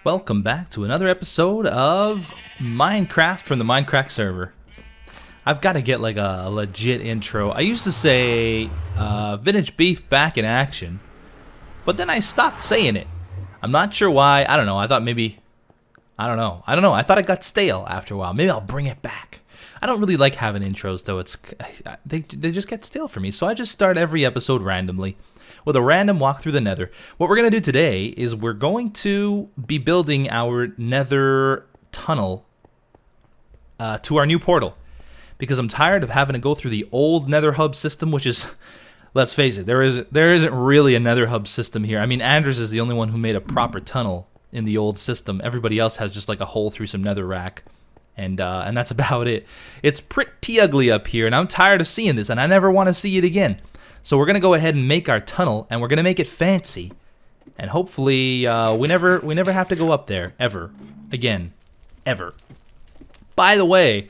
Welcome back to another episode of Minecraft from the Mindcrack Server. I've got to get like a legit intro. I used to say VintageBeef back in action, but then I stopped saying it. I'm not sure why. I don't know. I thought maybe, I don't know. I thought it got stale after a while. Maybe I'll bring it back. I don't really like having intros though. They just get stale for me. So I just start every episode randomly with a random walk through the nether. What we're going to do today is we're going to be building our nether tunnel to our new portal. Because I'm tired of having to go through the old nether hub system, which is, let's face it, there isn't really a nether hub system here. I mean, Anders is the only one who made a proper tunnel in the old system. Everybody else has just like a hole through some nether rack. And that's about it. It's pretty ugly up here, and I'm tired of seeing this, and I never want to see it again. So we're going to go ahead and make our tunnel, and we're going to make it fancy. And hopefully we never have to go up there, ever. Again. Ever. By the way,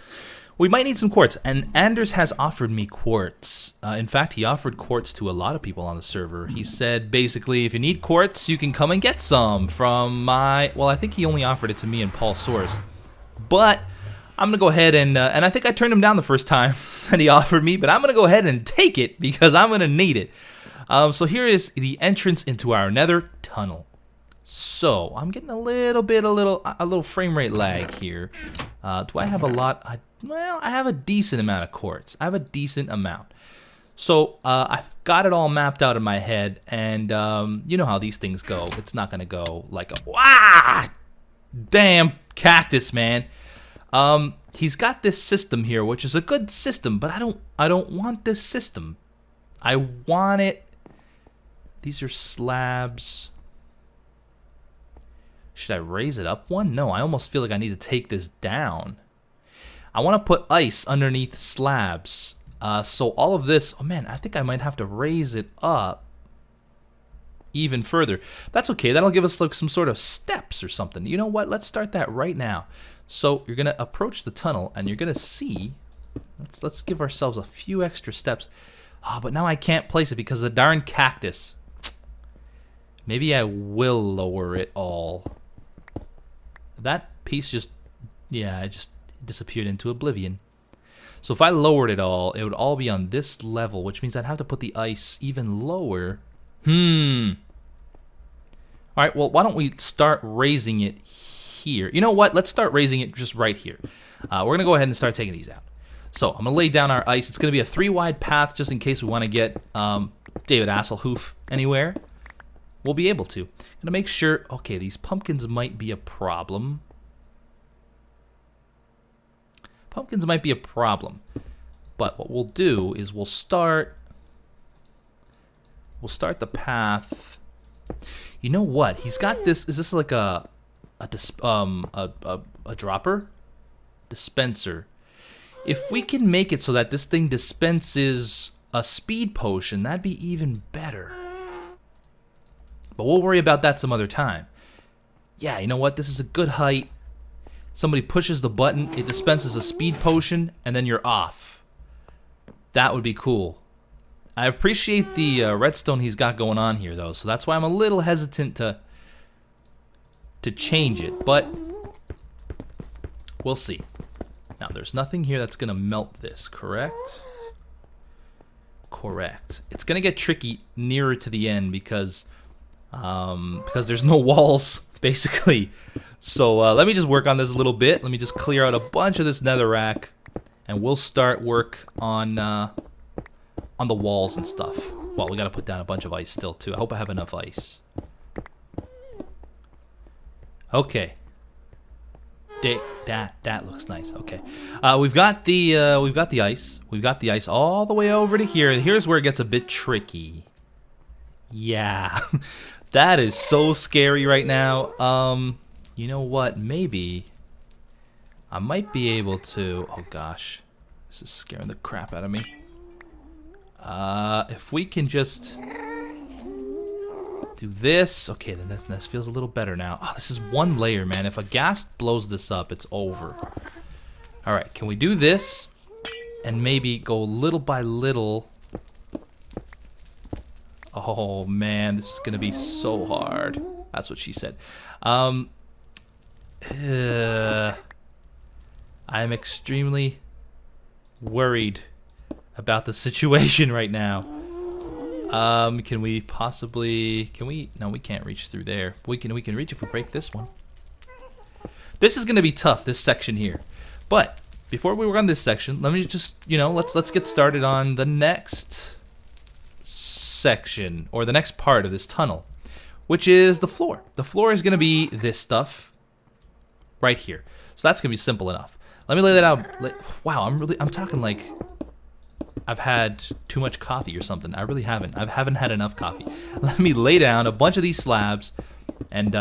we might need some quartz, and Anders has offered me quartz. In fact, he offered quartz to a lot of people on the server. He said, basically, if you need quartz, you can come and get some from my... Well, I think he only offered it to me and Paul Source. But I'm going to go ahead and I think I turned him down the first time that he offered me, but I'm going to go ahead and take it because I'm going to need it. So here is the entrance into our nether tunnel. So I'm getting a little frame rate lag here. Do I have a lot? Well, I have a decent amount of quartz. I have a decent amount. So I've got it all mapped out in my head, and you know how these things go. It's not going to go like a damn cactus, man. He's got this system here, which is a good system, but I don't want this system. I want it. These are slabs. Should I raise it up one? No, I almost feel like I need to take this down. I want to put ice underneath slabs. So all of this, oh man, I think I might have to raise it up even further. That's okay. That'll give us like some sort of steps or something. You know what? Let's start that right now. So you're gonna approach the tunnel, and you're gonna see. Let's give ourselves a few extra steps. But now I can't place it because of the darn cactus. Maybe I will lower it all. That piece just disappeared into oblivion. So if I lowered it all, it would all be on this level, which means I'd have to put the ice even lower. Alright, well, why don't we start raising it here? You know what? Let's start raising it just right here. We're going to go ahead and start taking these out. So I'm going to lay down our ice. It's going to be a 3-wide path just in case we want to get David Hasselhoof anywhere. We'll be able to. Going to make sure... Okay, these pumpkins might be a problem. Pumpkins might be a problem. But what we'll do is we'll start the path. You know what? He's got this. Is this like a dropper? Dispenser. If we can make it so that this thing dispenses a speed potion, that'd be even better. But we'll worry about that some other time. Yeah, you know what? This is a good height. Somebody pushes the button, it dispenses a speed potion, and then you're off. That would be cool. I appreciate the redstone he's got going on here, though, so that's why I'm a little hesitant to change it, but we'll see. Now, there's nothing here that's going to melt this, correct? Correct. It's going to get tricky nearer to the end because there's no walls, basically. So let me just work on this a little bit. Let me just clear out a bunch of this netherrack, and we'll start work on the walls and stuff. Well, we got to put down a bunch of ice still, too. I hope I have enough ice. Okay. That looks nice. Okay. We've got the ice. We've got the ice all the way over to here, and here's where it gets a bit tricky. Yeah. That is so scary right now. You know what? Maybe I might be able to... Oh gosh. This is scaring the crap out of me. If we can just do this. Okay, then this feels a little better now. Oh, this is one layer, man. If a ghast blows this up, it's over. All right, can we do this and maybe go little by little? Oh man, this is gonna be so hard. That's what she said. I'm extremely worried about the situation right now. Can we possibly? Can we? No, we can't reach through there. We can reach if we break this one. This is gonna be tough. This section here, but before we work on this section, let me just let's get started on the next section or the next part of this tunnel, which is the floor. The floor is gonna be this stuff right here. So that's gonna be simple enough. Let me lay that out. Wow, I'm talking like I've had too much coffee or something. I really haven't. I haven't had enough coffee. Let me lay down a bunch of these slabs, and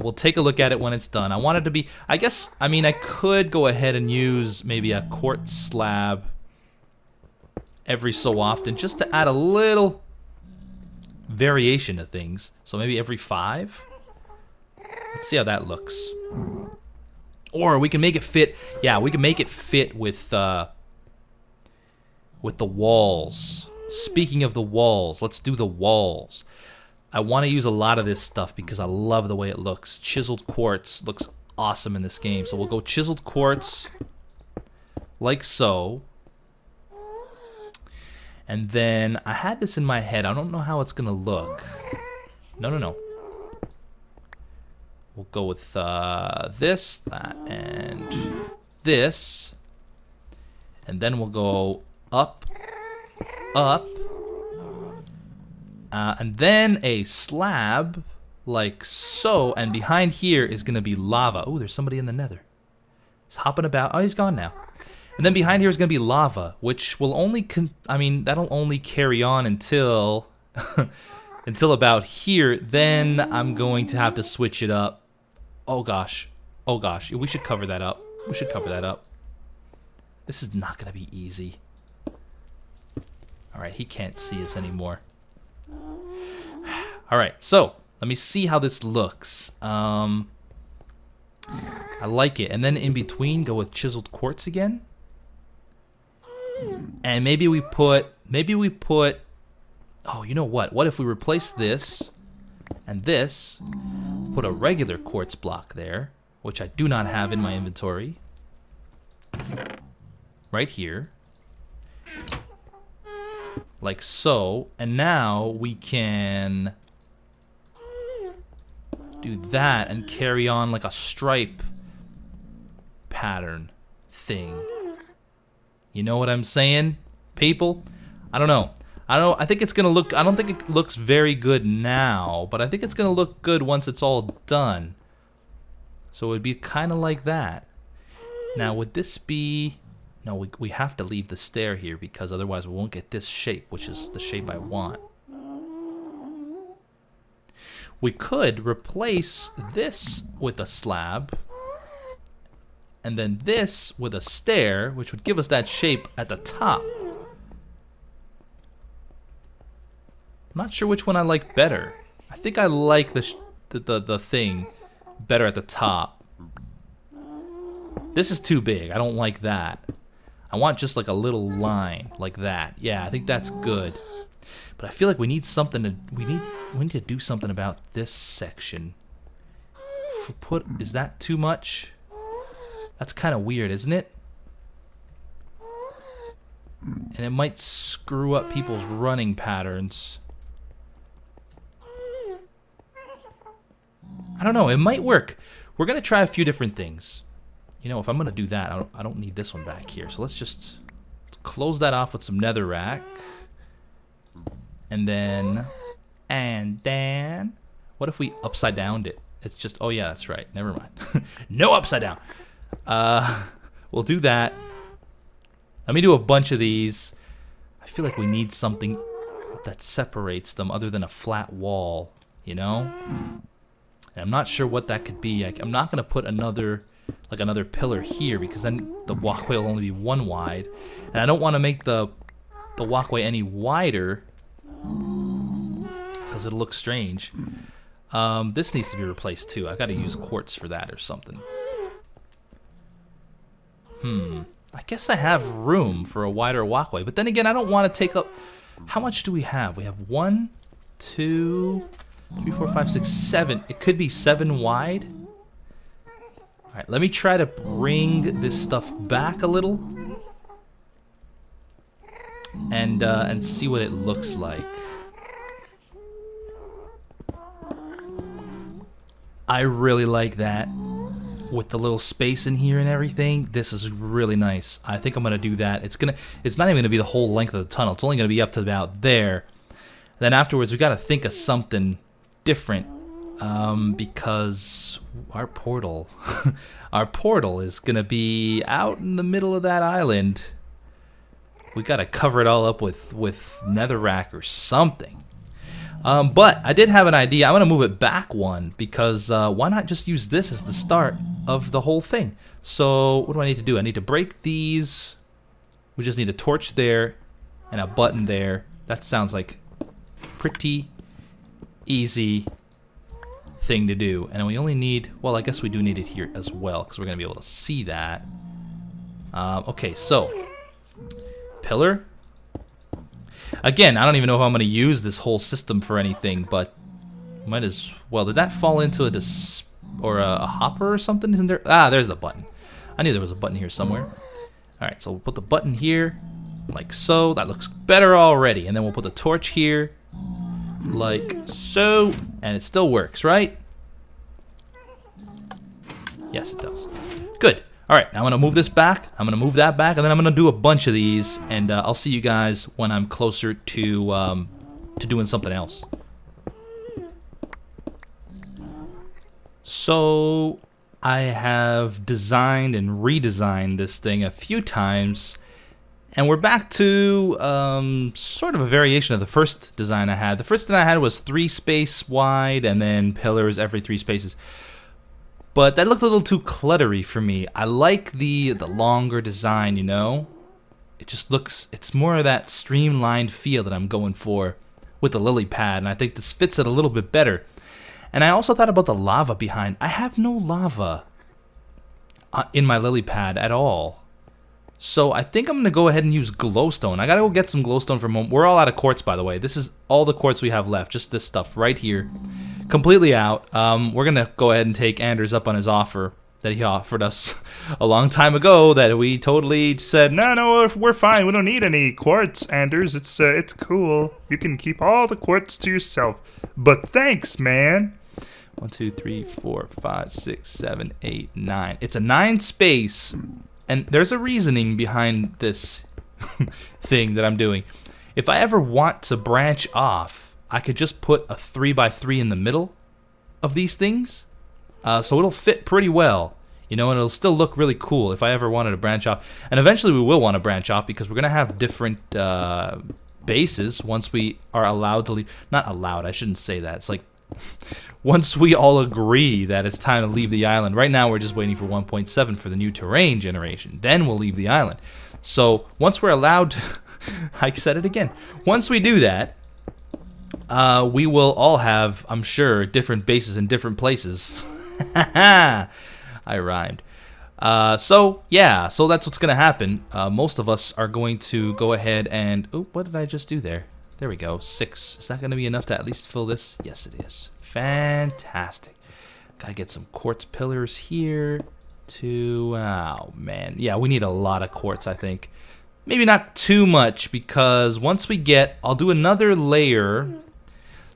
we'll take a look at it when it's done. I want it to be. I mean, I could go ahead and use maybe a quartz slab every so often, just to add a little variation of things. So maybe every 5. Let's see how that looks. Or we can make it fit. Yeah, we can make it fit with the walls. Speaking of the walls, let's do the walls. I want to use a lot of this stuff because I love the way it looks. Chiseled quartz looks awesome in this game. So we'll go chiseled quartz like so. And then I had this in my head. I don't know how it's going to look. No. We'll go with this, that, and this. And then we'll go up, and then a slab like so, and behind here is gonna be lava. Oh, there's somebody in the nether. He's hopping about. Oh, he's gone now. And then behind here is gonna be lava, which will only that'll only carry on until until about here. Then I'm going to have to switch it up. Oh gosh, we should cover that up. This is not gonna be easy. Alright, he can't see us anymore. Alright, so let me see how this looks. I like it. And then in between, go with chiseled quartz again. And maybe we put, oh, you know what? What if we replace this and this, put a regular quartz block there, which I do not have in my inventory. Right here. Like so, and now we can do that and carry on like a stripe pattern thing. You know what I'm saying, people? I don't know. I think it's gonna look. I don't think it looks very good now, but I think it's gonna look good once it's all done. So it'd be kind of like that. Now, would this be? No, we have to leave the stair here because otherwise we won't get this shape, which is the shape I want. We could replace this with a slab, and then this with a stair, which would give us that shape at the top. I'm not sure which one I like better. I think I like the thing better at the top. This is too big. I don't like that. I want just like a little line like that. Yeah, I think that's good. But I feel like we need something to we need to do something about this section. Is that too much? That's kind of weird, isn't it? And it might screw up people's running patterns. I don't know, it might work. We're gonna try a few different things. You know, if I'm gonna do that, I don't need this one back here. So let's just close that off with some netherrack. And then, what if we upside downed it? It's just, oh yeah, that's right. Never mind. No upside down. We'll do that. Let me do a bunch of these. I feel like we need something that separates them other than a flat wall, you know? And I'm not sure what that could be. I'm not gonna put another pillar here because then the walkway will only be one wide, and I don't want to make the walkway any wider because it'll look strange. This needs to be replaced too. I've got to use quartz for that or something. I guess I have room for a wider walkway, but then again, I don't want to take up... How much do we have? We have 1, 2, 3, 4, 5, 6, 7. It could be 7 wide. Alright, let me try to bring this stuff back a little. And see what it looks like. I really like that. With the little space in here and everything, this is really nice. I think I'm gonna do that. It's not even gonna be the whole length of the tunnel. It's only gonna be up to about there. Then afterwards, we gotta think of something different, because our portal, our portal is gonna be out in the middle of that island. We gotta cover it all up with netherrack or something. But I did have an idea. I'm going to move it back one because why not just use this as the start of the whole thing? So what do I need to do? I need to break these. We just need a torch there and a button there. That sounds like pretty easy thing to do. And we only need, well, I guess we do need it here as well because we're going to be able to see that. Okay, so pillar. Again, I don't even know if I'm going to use this whole system for anything, but might as well. Did that fall into a hopper or something? Isn't there? Ah, there's the button. I knew there was a button here somewhere. All right, so we'll put the button here, like so. That looks better already. And then we'll put the torch here, like so. And it still works, right? Yes, it does. Good. All right, now I'm going to move this back, I'm going to move that back, and then I'm going to do a bunch of these, and I'll see you guys when I'm closer to doing something else. So, I have designed and redesigned this thing a few times, and we're back to sort of a variation of the first design I had. The first design I had was 3 space wide, and then pillars every 3 spaces. But that looked a little too cluttery for me. I like the longer design, you know? It just looks, it's more of that streamlined feel that I'm going for with the lily pad, and I think this fits it a little bit better. And I also thought about the lava behind. I have no lava in my lily pad at all. So I think I'm going to go ahead and use glowstone. I got to go get some glowstone from home. We're all out of quartz, by the way. This is all the quartz we have left, just this stuff right here. Completely out. We're going to go ahead and take Anders up on his offer that he offered us a long time ago that we totally said, no, we're fine. We don't need any quartz, Anders. It's cool. You can keep all the quartz to yourself. But thanks, man. 1, 2, 3, 4, 5, 6, 7, 8, 9. It's a 9 space, and there's a reasoning behind this thing that I'm doing. If I ever want to branch off, I could just put a 3x3 in the middle of these things, so it'll fit pretty well, you know, and it'll still look really cool if I ever wanted to branch off. And eventually we will want to branch off because we're going to have different bases once we are allowed to leave. Not allowed, I shouldn't say that. It's like once we all agree that it's time to leave the island. Right now we're just waiting for 1.7 for the new terrain generation. Then we'll leave the island. So once we're allowed to, I said it again. Once we do that, we will all have, I'm sure, different bases in different places. I rhymed. So yeah, so that's what's gonna happen. Most of us are going to go ahead and, oh, what did I just do there? There we go, 6. Is that gonna be enough to at least fill this? Yes, it is. Fantastic. Gotta get some quartz pillars here to, oh man, yeah, we need a lot of quartz, I think. Maybe not too much, because once we get, I'll do another layer.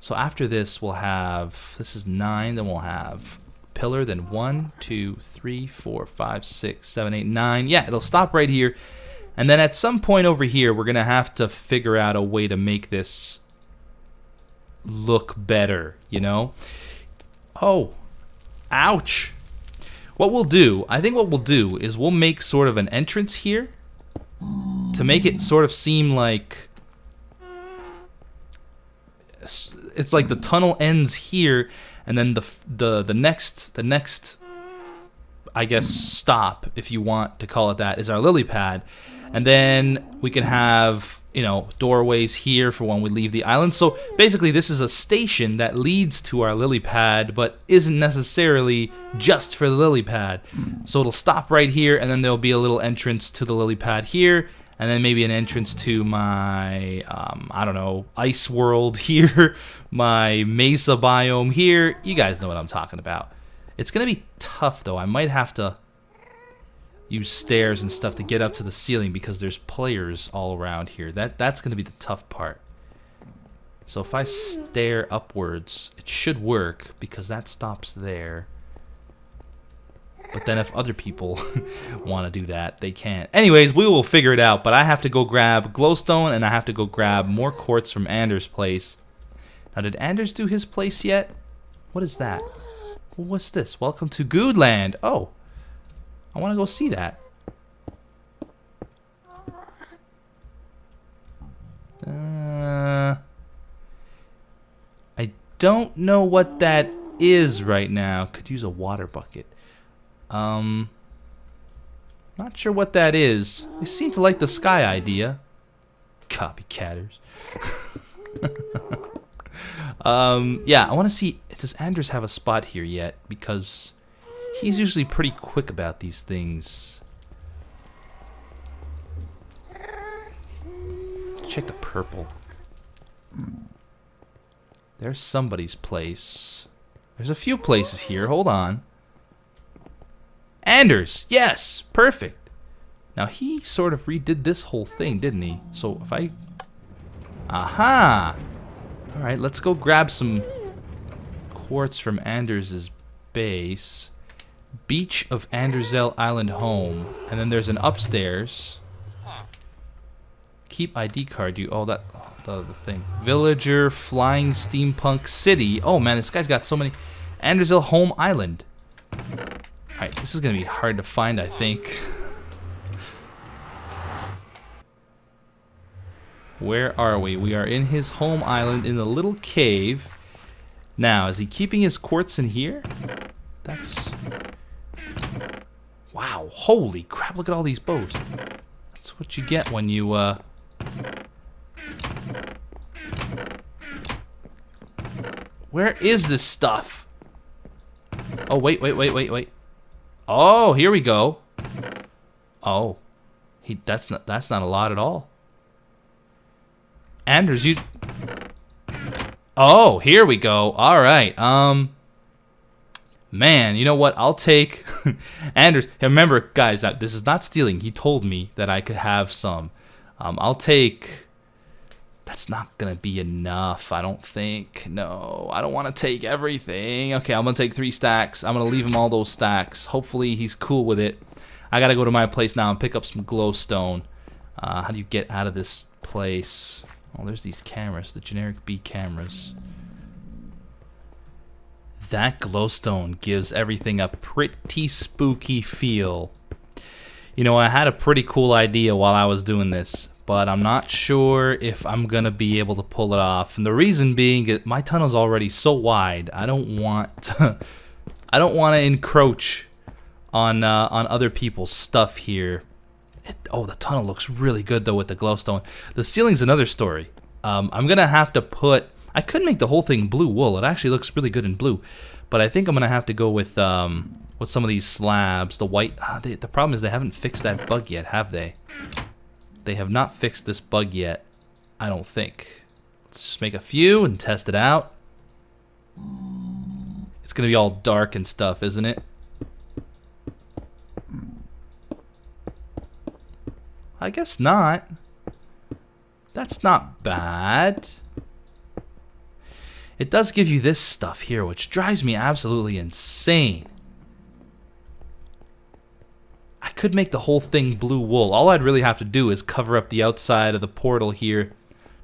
So after this, we'll have, this is 9, then we'll have pillar, then 1, 2, 3, 4, 5, 6, 7, 8, 9. Yeah, it'll stop right here. And then at some point over here, we're going to have to figure out a way to make this look better, you know? Oh, ouch. What we'll do, I think what we'll do is we'll make sort of an entrance here to make it sort of seem like it's like the tunnel ends here, and then the next I guess stop, if you want to call it that, is our lily pad, and then we can have you know, doorways here for when we leave the island. So basically this is a station that leads to our lily pad, but isn't necessarily just for the lily pad. So it'll stop right here, and then there'll be a little entrance to the lily pad here, and then maybe an entrance to my, I don't know, ice world here, my mesa biome here. You guys know what I'm talking about. It's gonna be tough though. I might have to use stairs and stuff to get up to the ceiling because there's players all around here. That's gonna be the tough part. So if I stare upwards, it should work because that stops there. But then if other people want to do that, they can't. Anyways, we will figure it out. But I have to go grab glowstone, and I have to go grab more quartz from Anders' place. Now, did Anders do his place yet? What is that? What's this? Welcome to Goodland. Oh, I want to go see that. I don't know what that is right now. Could use a water bucket. Not sure what that is. They seem to like the sky idea. Copycatters. Yeah, I want to see, does Anders have a spot here yet? Because he's usually pretty quick about these things. Check the purple. There's somebody's place. There's a few places here. Hold on. Anders! Yes! Perfect! Now, he sort of redid this whole thing, didn't he? So, if I... Aha! Alright, let's go grab some quartz from Anders' base. Beach of Andersel Island home. And then there's an upstairs. Keep ID card. You... Oh, that... Oh, the thing. Villager, Flying Steampunk City. Oh, man, this guy's got so many... Andersel Home Island. Alright, this is going to be hard to find, I think. Where are we? We are in his home island in the little cave. Now, is he keeping his quartz in here? That's... Wow, holy crap, look at all these bows. That's what you get when you, Where is this stuff? Oh, wait. Oh, here we go. Oh, that's not a lot at all. Anders, you... Oh, here we go. All right. Man, you know what? I'll take Anders. Remember, guys, this is not stealing. He told me that I could have some. I'll take... That's not gonna be enough, I don't think. No, I don't want to take everything. Okay, I'm gonna take 3 stacks. I'm gonna leave him all those stacks. Hopefully he's cool with it. I gotta go to my place now and pick up some glowstone. How do you get out of this place? Oh, there's these cameras, the generic B cameras. That glowstone gives everything a pretty spooky feel. You know, I had a pretty cool idea while I was doing this, but I'm not sure if I'm gonna be able to pull it off. And the reason being, my tunnel's already so wide. I don't want to, encroach on other people's stuff here. Oh, the tunnel looks really good though with the glowstone. The ceiling's another story. I'm gonna have to put... I could make the whole thing blue wool. It actually looks really good in blue, but I think I'm gonna have to go with some of these slabs. The white. The problem is they haven't fixed that bug yet, have they? They have not fixed this bug yet, I don't think. Let's just make a few and test it out. It's gonna be all dark and stuff, isn't it? I guess not. That's not bad. It does give you this stuff here, which drives me absolutely insane. I could make the whole thing blue wool. All I'd really have to do is cover up the outside of the portal here,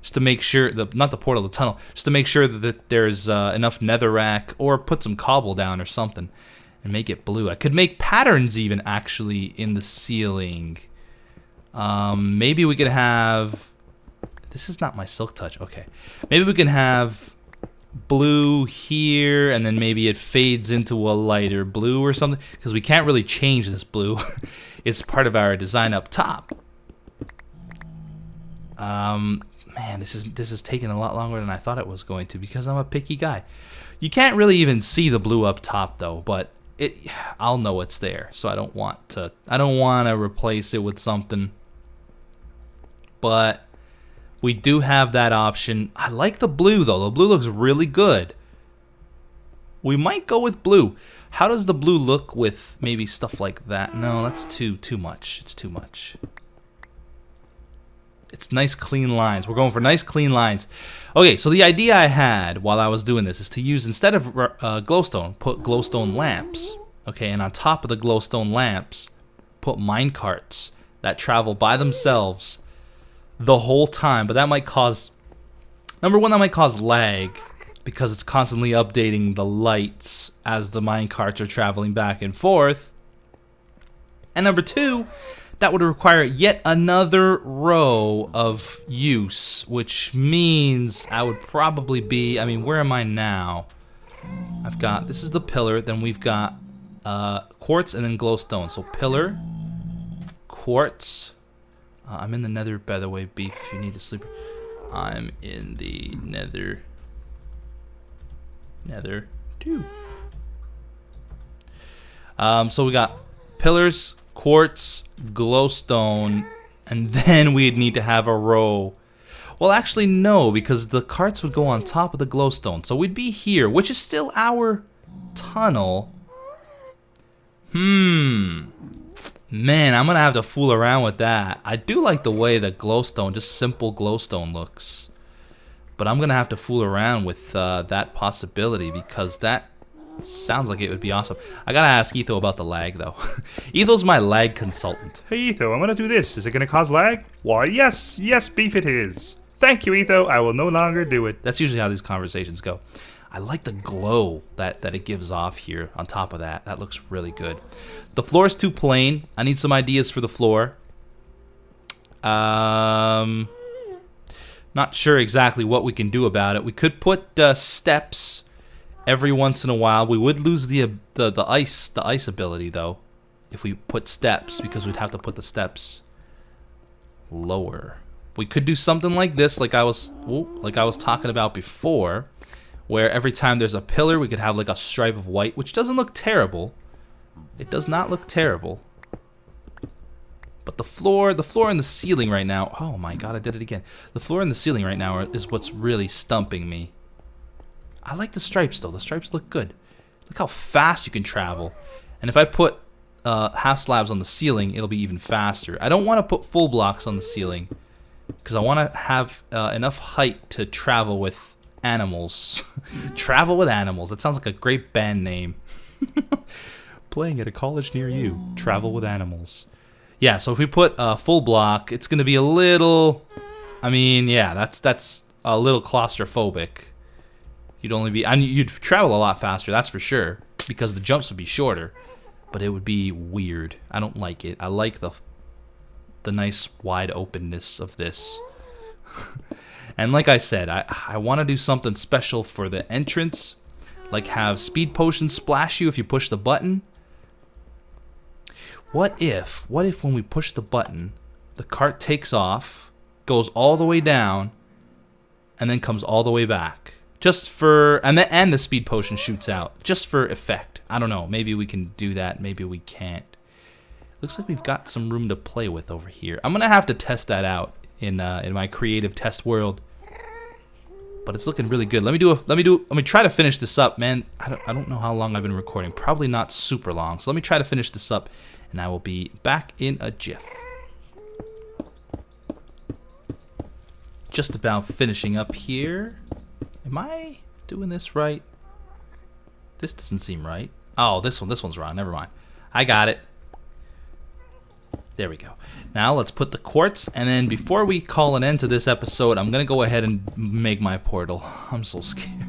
just to make sure, not the portal, the tunnel, just to make sure that there's enough netherrack, or put some cobble down or something, and make it blue. I could make patterns even, actually, in the ceiling. Maybe we could have... This is not my silk touch. Okay. Maybe we can have blue here, and then maybe it fades into a lighter blue or something, because we can't really change this blue. It's part of our design up top. Man, this is taking a lot longer than I thought it was going to because I'm a picky guy. You can't really even see the blue up top though, but I'll know it's there, so I don't want to replace it with something. But we do have that option. I like the blue though. The blue looks really good. We might go with blue. How does the blue look with maybe stuff like that? No, that's too much. It's too much. It's nice clean lines. We're going for nice clean lines. Okay, so the idea I had while I was doing this is to use, instead of glowstone, put glowstone lamps. Okay, and on top of the glowstone lamps, put minecarts that travel by themselves the whole time. But that might cause, number one, that might cause lag because it's constantly updating the lights as the minecarts are traveling back and forth. And number two, that would require yet another row of use, which means I would probably be, I mean, where am I now? I've got, this is the pillar, then we've got quartz and then glowstone. So pillar, quartz. I'm in the nether, by the way, beef, if you need to sleep. I'm in the nether. Nether 2. So we got pillars, quartz, glowstone, and then we'd need to have a row. Well, actually no, because the carts would go on top of the glowstone. So we'd be here, which is still our tunnel. Man, I'm gonna have to fool around with that. I do like the way that glowstone, just simple glowstone looks. But I'm gonna have to fool around with that possibility because that sounds like it would be awesome. I gotta ask Etho about the lag though. Etho's my lag consultant. Hey Etho, I'm gonna do this. Is it gonna cause lag? Why, yes, beef it is. Thank you, Etho. I will no longer do it. That's usually how these conversations go. I like the glow that it gives off here on top of that. That looks really good. The floor is too plain. I need some ideas for the floor. Not sure exactly what we can do about it. We could put steps every once in a while. We would lose the ice ability though if we put steps, because we'd have to put the steps lower. We could do something like this, like I was talking about before, where every time there's a pillar we could have like a stripe of white, which doesn't look terrible. It does not look terrible. But the floor and the ceiling right now, oh my god, I did it again. The floor and the ceiling right now is what's really stumping me. I like the stripes though. The stripes look good. Look how fast you can travel. And if I put half slabs on the ceiling, it'll be even faster. I don't want to put full blocks on the ceiling because I want to have enough height to travel with animals. Travel with animals. That sounds like a great band name. Playing at a college near you. Travel with animals. Yeah, so if we put a full block, it's going to be a little, I mean, yeah, that's a little claustrophobic. You'd travel a lot faster, that's for sure, because the jumps would be shorter, but it would be weird. I don't like it. I like the nice wide openness of this. And like I said, I want to do something special for the entrance, like have speed potions splash you if you push the button. What if when we push the button, the cart takes off, goes all the way down, and then comes all the way back? Just for, and the speed potion shoots out, just for effect. I don't know, maybe we can do that, maybe we can't. Looks like we've got some room to play with over here. I'm gonna have to test that out in my creative test world. But it's looking really good. Let me try to finish this up, man. I don't know how long I've been recording. Probably not super long. So let me try to finish this up, and I will be back in a jiff. Just about finishing up here. Am I doing this right? This doesn't seem right. Oh, this one's wrong. Never mind. I got it. There we go. Now let's put the quartz, and then before we call an end to this episode, I'm gonna go ahead and make my portal. I'm so scared.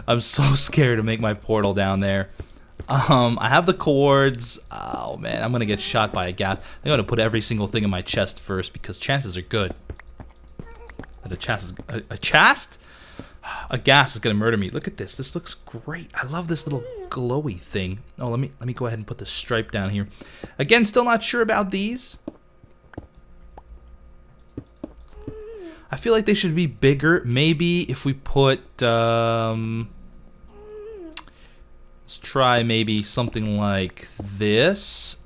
I'm so scared to make my portal down there. I have the cords. Oh man, I'm gonna get shot by a gas. I'm gonna put every single thing in my chest first because chances are good that a gas is gonna murder me. Look at this. This looks great. I love this little glowy thing. Oh, let me go ahead and put the stripe down here. Again, still not sure about these. I feel like they should be bigger. Maybe if we put, let's try maybe something like this.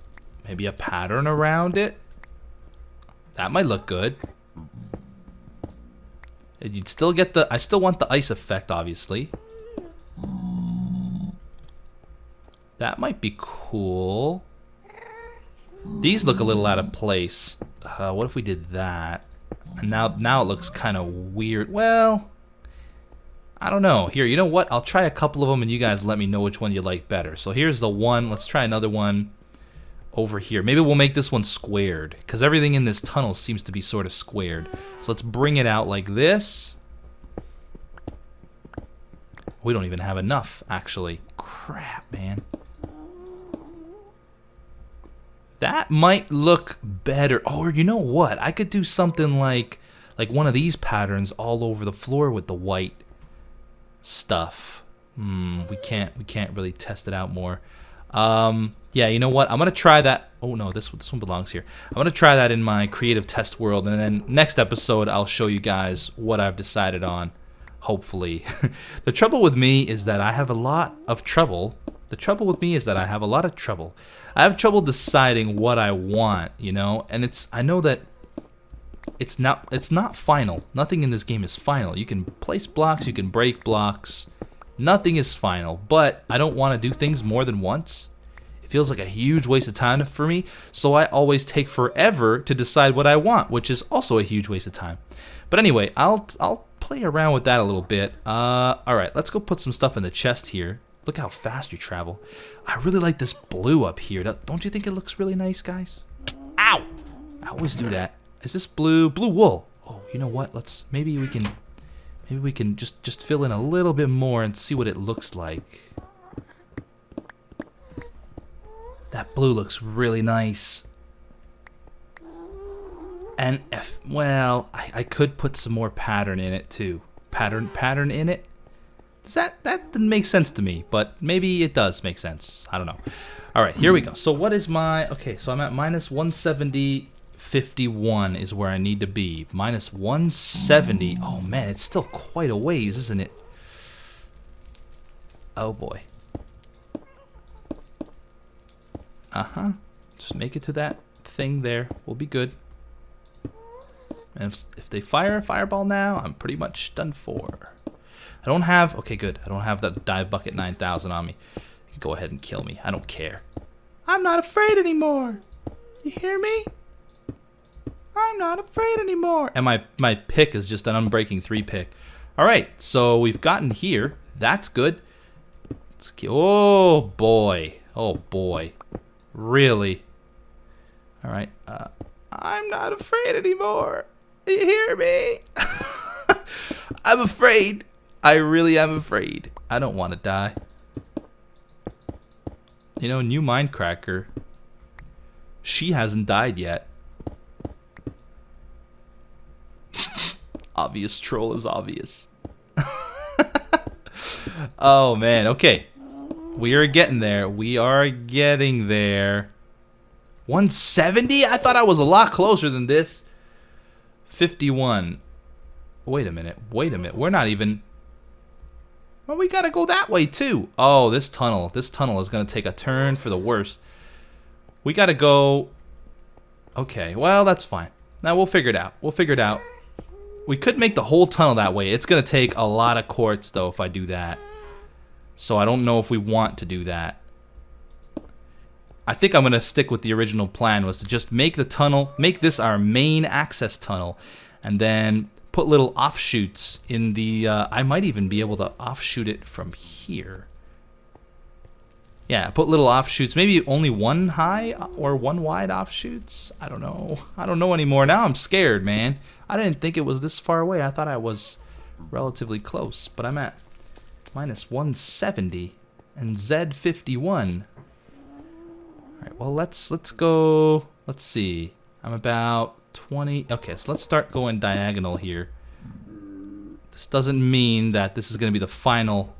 Maybe a pattern around it. That might look good. And you'd still get the, I still want the ice effect, obviously. That might be cool. These look a little out of place. What if we did that? And now it looks kind of weird. Well, I don't know. Here, you know what? I'll try a couple of them and you guys let me know which one you like better. So here's the one. Let's try another one over here. Maybe we'll make this one squared because everything in this tunnel seems to be sort of squared. So let's bring it out like this. We don't even have enough, actually. Crap, man. That might look better. Oh, or you know what? I could do something like one of these patterns all over the floor with the white stuff. We can't really test it out more. Yeah, you know what? I'm gonna try that. Oh no, this one belongs here. I'm gonna try that in my creative test world, and then next episode I'll show you guys what I've decided on. Hopefully. The trouble with me is that I have a lot of trouble. I have trouble deciding what I want, you know, and I know that it's not final. Nothing in this game is final. You can place blocks, you can break blocks. Nothing is final, but I don't want to do things more than once. It feels like a huge waste of time for me, so I always take forever to decide what I want, which is also a huge waste of time. But anyway, I'll play around with that a little bit. All right, let's go put some stuff in the chest here. Look how fast you travel. I really like this blue up here. Don't you think it looks really nice, guys? Ow! I always do that. Is this blue? Blue wool. Oh, you know what? Maybe we can just fill in a little bit more and see what it looks like. That blue looks really nice. And well, I could put some more pattern in it too. Pattern in it. That didn't make sense to me, but maybe it does make sense. I don't know. All right, here we go. So what is my... Okay, so I'm at minus 170.51 is where I need to be. Minus 170. Oh, man, it's still quite a ways, isn't it? Oh, boy. Uh-huh. Just make it to that thing there. We'll be good. And if they fire a fireball now, I'm pretty much done for. I don't have... Okay, good. I don't have that dive bucket 9000 on me. You can go ahead and kill me. I don't care. I'm not afraid anymore. You hear me? I'm not afraid anymore. And my pick is just an unbreaking 3 pick. All right, so we've gotten here. That's good. Let's oh, boy. Oh, boy. Really? All right. I'm not afraid anymore. You hear me? I'm afraid. I really am afraid. I don't want to die. You know, new Mindcracker. She hasn't died yet. Obvious troll is obvious. Oh, man. Okay. We are getting there. We are getting there. 170? I thought I was a lot closer than this. 51. Wait a minute. Wait a minute. We're not even... Well, we gotta go that way too. Oh, this tunnel is gonna take a turn for the worst. We gotta go... Okay, well, that's fine. Now we'll figure it out. We could make the whole tunnel that way. It's gonna take a lot of quartz though if I do that. So I don't know if we want to do that. I think I'm gonna stick with the original plan, was to just make the tunnel, make this our main access tunnel, and then put little offshoots in the... I might even be able to offshoot it from here. Yeah, put little offshoots. Maybe only one high or one wide offshoots. I don't know. I don't know anymore. Now I'm scared, man. I didn't think it was this far away. I thought I was relatively close, but I'm at minus 170 and Z51. All right, well, let's go. Let's see. I'm about 20. Okay, so let's start going diagonal here. This doesn't mean that this is going to be the final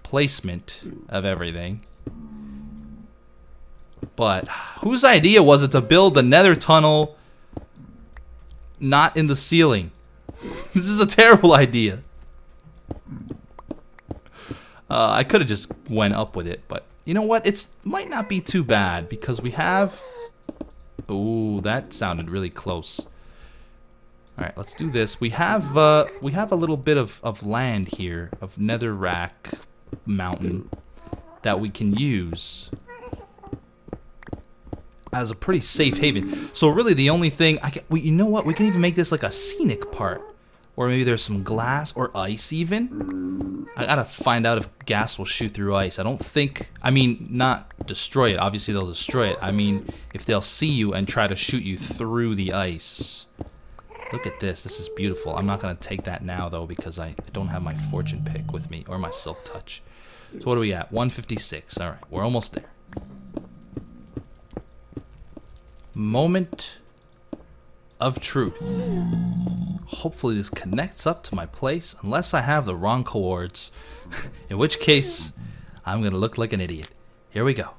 placement of everything. But whose idea was it to build the nether tunnel not in the ceiling? This is a terrible idea. I could have just went up with it, but you know what? It might not be too bad because we have... Ooh, that sounded really close. All right, let's do this. We have a little bit of land here, of netherrack mountain that we can use as a pretty safe haven. So really, the only thing you know what? We can even make this like a scenic part, or maybe there's some glass or ice even. I gotta find out if gas will shoot through ice. I don't think. I mean, not destroy it. Obviously, they'll destroy it. I mean, if they'll see you and try to shoot you through the ice. Look at this. This is beautiful. I'm not going to take that now, though, because I don't have my fortune pick with me, or my silk touch. So what are we at? 156. All right. We're almost there. Moment of truth. Hopefully this connects up to my place, unless I have the wrong coords. In which case, I'm going to look like an idiot. Here we go.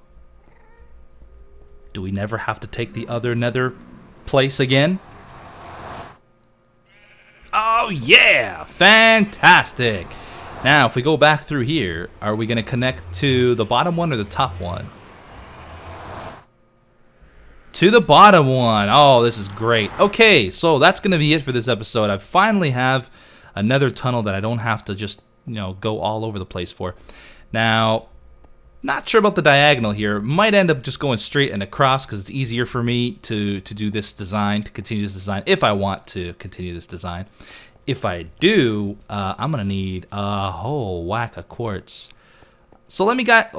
Do we never have to take the other nether place again? Oh yeah! Fantastic! Now, if we go back through here, are we going to connect to the bottom one or the top one? To the bottom one! Oh, this is great. Okay, so that's going to be it for this episode. I finally have another tunnel that I don't have to just, go all over the place for. Now, not sure about the diagonal here. Might end up just going straight and across because it's easier for me to do this design, to continue this design, if I want to continue this design. If I do, I'm going to need a whole whack of quartz. So let me guys.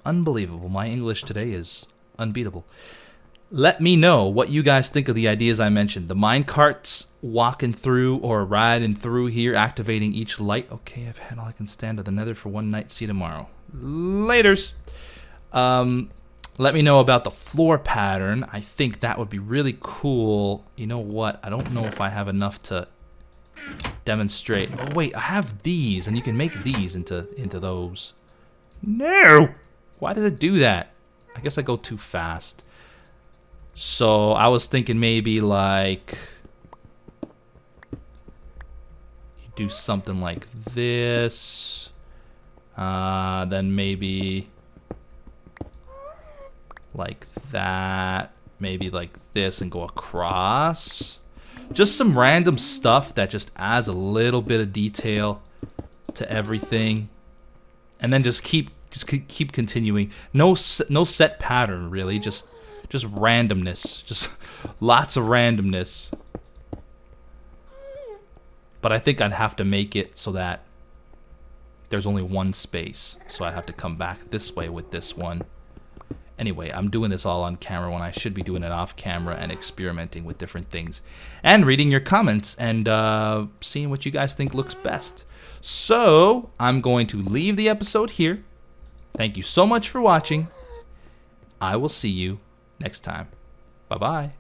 Unbelievable. My English today is unbeatable. Let me know what you guys think of the ideas I mentioned. The mine carts walking through or riding through here, activating each light. Okay, I've had all I can stand of the nether for one night. See you tomorrow. Laters. Let me know about the floor pattern. I think that would be really cool. You know what? I don't know if I have enough to demonstrate. Oh wait, I have these, and you can make these into those. No! Why did it do that? I guess I go too fast. So I was thinking maybe like you do something like this, then maybe like that, maybe like this and go across. Just some random stuff that just adds a little bit of detail to everything, and then just keep continuing. No set pattern really, just randomness, just lots of randomness. But I think I'd have to make it so that there's only one space, so I'd have to come back this way with this one. Anyway, I'm doing this all on camera when I should be doing it off camera and experimenting with different things and reading your comments and seeing what you guys think looks best. So I'm going to leave the episode here. Thank you so much for watching. I will see you next time. Bye-bye.